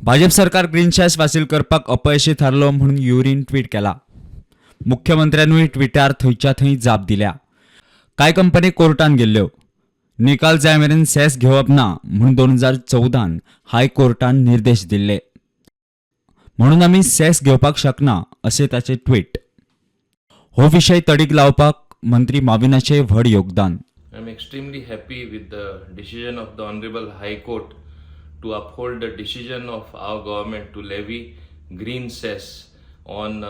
भाजप सरकार green cess वासील करपाक अपयशी थारलो म्हणून युरीन ट्वीट केला. मुख्यमंत्र्यांनी ट्विटार थंयच्या थंय जाप दिल्या. कांय कंपनी कोर्टान गेल्ल्यो. निकाल जाय मेरेन सेस घेवप ना म्हणून 2014 हायकोर्टान निर्देश दिल्ले. म्हणून आमी सेस घेवपाक शकना असे ताचे ट्वीट. हो विशय तडीक लावपाक मंत्री माविनाचे व्हड योगदान. I'm extremely happy with the decision of the Honorable High Court to uphold the decision of our government to levy green cess on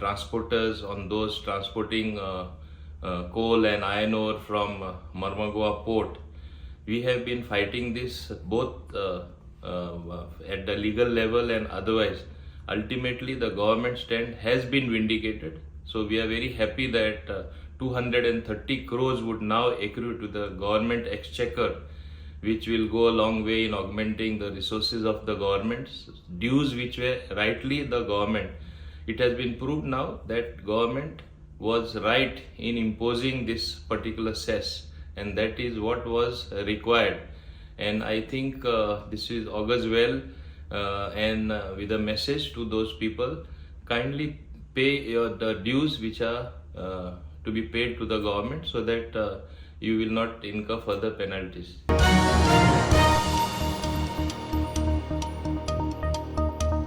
transporters, on those transporting coal and iron ore from Marmagua port. We have been fighting this both at the legal level and otherwise. Ultimately, the government stand has been vindicated. So we are very happy that 230 crores would now accrue to the government exchequer, which will go a long way in augmenting the resources of the government's dues, which were rightly the government. It has been proved now that government was right in imposing this particular cess, and that is what was required. And I think this is augurs well, and with a message to those people, kindly pay the dues which are to be paid to the government so that you will not incur further penalties.